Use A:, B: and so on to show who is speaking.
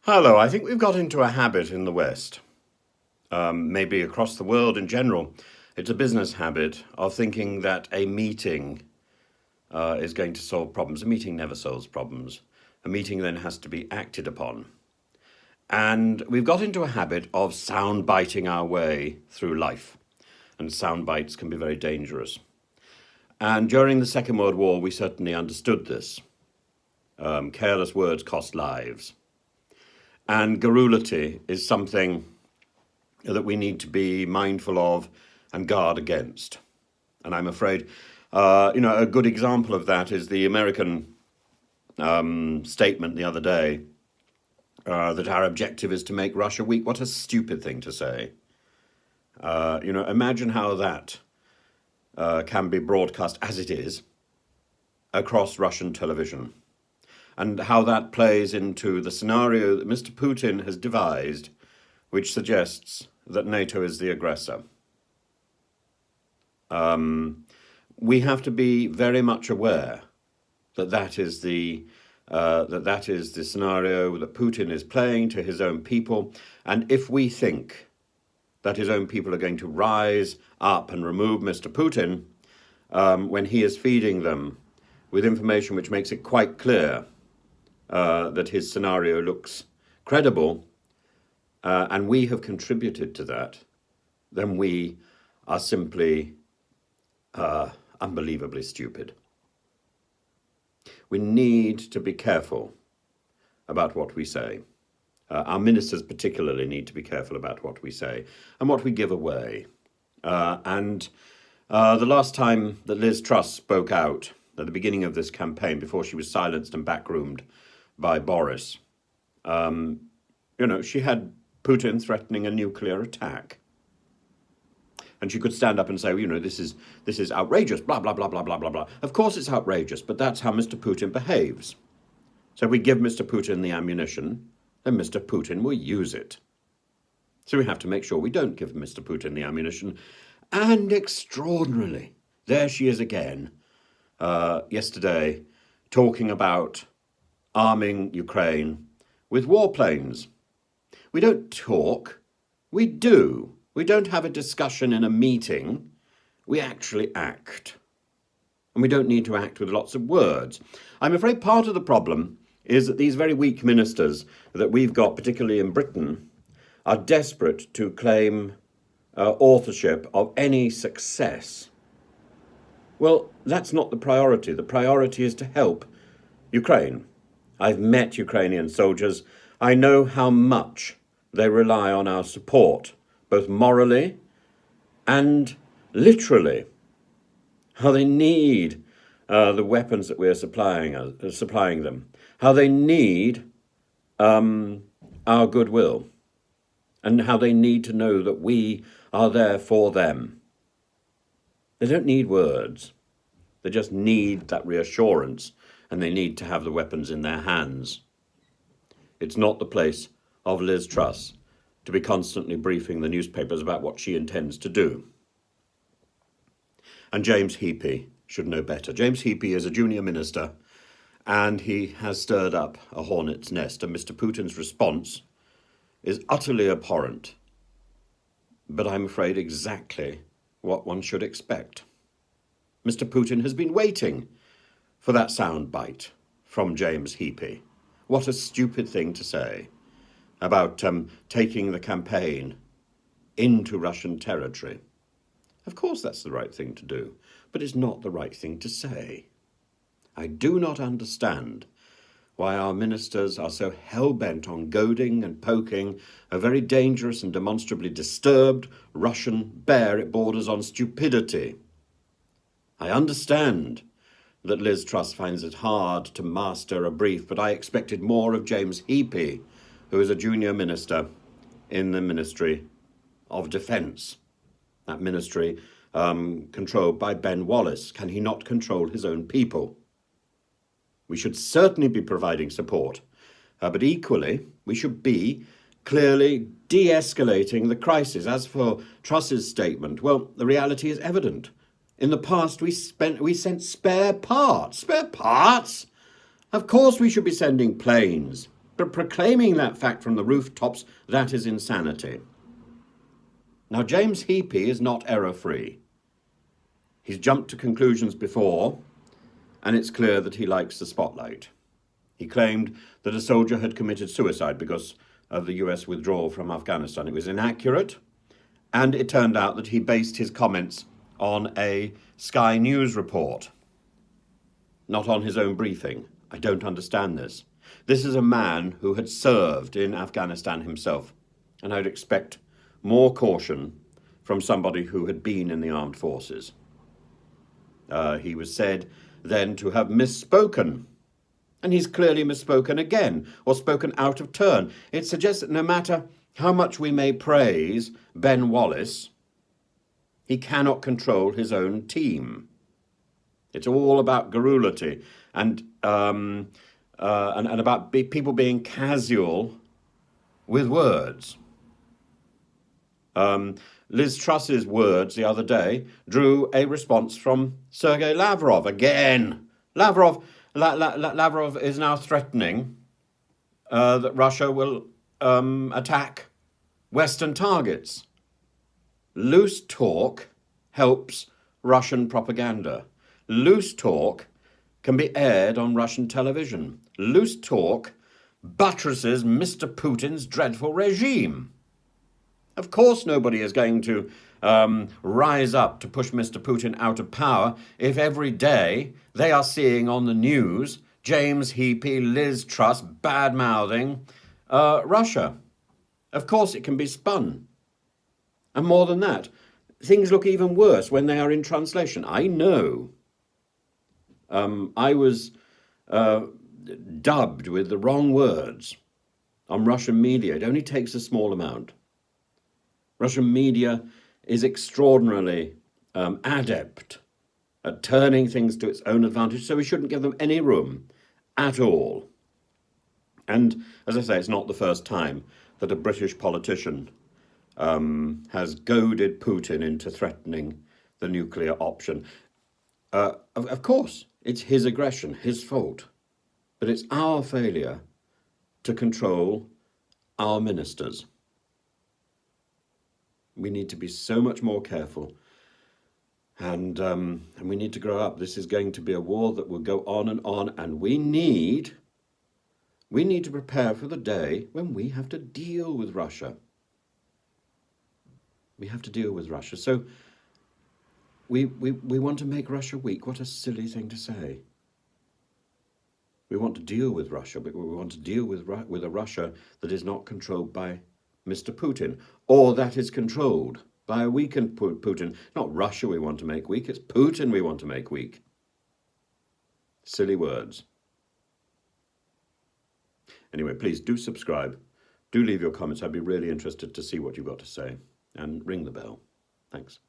A: Hello, I think we've got into a habit in the West, maybe across the world in general. It's a business habit of thinking that a meeting is going to solve problems. A meeting never solves problems. A meeting then has to be acted upon. And we've got into a habit of sound biting our way through life. And sound bites can be very dangerous. And during the Second World War, we certainly understood this. Careless words cost lives. And garrulity is something that we need to be mindful of and guard against. And I'm afraid, a good example of that is the American statement the other day that our objective is to make Russia weak. What a stupid thing to say. Imagine how that can be broadcast as it is across Russian television, and how that plays into the scenario that Mr. Putin has devised, which suggests that NATO is the aggressor. We have to be very much aware that that is the scenario that Putin is playing to his own people, and if we think that his own people are going to rise up and remove Mr. Putin when he is feeding them with information which makes it quite clear that his scenario looks credible, and we have contributed to that, then we are simply unbelievably stupid. We need to be careful about what we say. Our ministers particularly need to be careful about what we say and what we give away. And the last time that Liz Truss spoke out at the beginning of this campaign, before she was silenced and backroomed by Boris, she had Putin threatening a nuclear attack. And she could stand up and say, this is outrageous, blah, blah, blah, blah, blah, blah, blah. Of course it's outrageous, but that's how Mr. Putin behaves. So if we give Mr. Putin the ammunition, then Mr. Putin will use it. So we have to make sure we don't give Mr. Putin the ammunition. And extraordinarily, there she is again, yesterday, talking about arming Ukraine with warplanes. We don't talk, we do. We don't have a discussion in a meeting, we actually act. And we don't need to act with lots of words. I'm afraid part of the problem is that these very weak ministers that we've got, particularly in Britain, are desperate to claim authorship of any success. Well, that's not the priority. The priority is to help Ukraine. I've met Ukrainian soldiers. I know how much they rely on our support, both morally and literally. How they need the weapons that we're supplying them. How they need our goodwill. And how they need to know that we are there for them. They don't need words. They just need that reassurance, and they need to have the weapons in their hands. It's not the place of Liz Truss to be constantly briefing the newspapers about what she intends to do. And James Heappey should know better. James Heappey is a junior minister, and he has stirred up a hornet's nest, and Mr. Putin's response is utterly abhorrent, but I'm afraid exactly what one should expect. Mr. Putin has been waiting for that soundbite from James Heappey. What a stupid thing to say about taking the campaign into Russian territory. Of course that's the right thing to do, but it's not the right thing to say. I do not understand why our ministers are so hell-bent on goading and poking a very dangerous and demonstrably disturbed Russian bear. It borders on stupidity. I understand that Liz Truss finds it hard to master a brief, but I expected more of James Heappey, who is a junior minister in the Ministry of Defence. That ministry controlled by Ben Wallace. Can he not control his own people? We should certainly be providing support, but equally we should be clearly de-escalating the crisis. As for Truss's statement, well, the reality is evident. In the past, we sent spare parts. Spare parts? Of course we should be sending planes But proclaiming that fact from the rooftops, that is insanity. Now, James Heappey is not error-free. He's jumped to conclusions before, and it's clear that he likes the spotlight. He claimed that a soldier had committed suicide because of the US withdrawal from Afghanistan. It was inaccurate, and it turned out that he based his comments on a Sky News report, not on his own briefing. I don't understand this. This is a man who had served in Afghanistan himself, and I'd expect more caution from somebody who had been in the armed forces. He was said then to have misspoken, and he's clearly misspoken again, or spoken out of turn. It suggests that no matter how much we may praise Ben Wallace, he cannot control his own team. It's all about garrulity and about people being casual with words. Liz Truss's words the other day drew a response from Sergei Lavrov again. Lavrov is now threatening that Russia will attack Western targets. Loose talk helps Russian propaganda. Loose talk can be aired on Russian television. Loose talk buttresses Mr. Putin's dreadful regime. Of course nobody is going to rise up to push Mr. Putin out of power if every day they are seeing on the news James Heappey, Liz Truss bad-mouthing Russia. Of course it can be spun. And more than that, things look even worse when they are in translation. I know. I was dubbed with the wrong words on Russian media. It only takes a small amount. Russian media is extraordinarily adept at turning things to its own advantage, so we shouldn't give them any room at all. And as I say, it's not the first time that a British politician has goaded Putin into threatening the nuclear option. Of course, it's his aggression, his fault, but it's our failure to control our ministers. We need to be so much more careful, and we need to grow up. This is going to be a war that will go on, and we need to prepare for the day when we have to deal with Russia. We have to deal with Russia. So we want to make Russia weak. What a silly thing to say. We want to deal with Russia, but we want to deal with a Russia that is not controlled by Mr. Putin, or that is controlled by a weakened Putin. Not Russia we want to make weak, it's Putin we want to make weak. Silly words. Anyway, please do subscribe. Do leave your comments. I'd be really interested to see what you've got to say. And ring the bell. Thanks.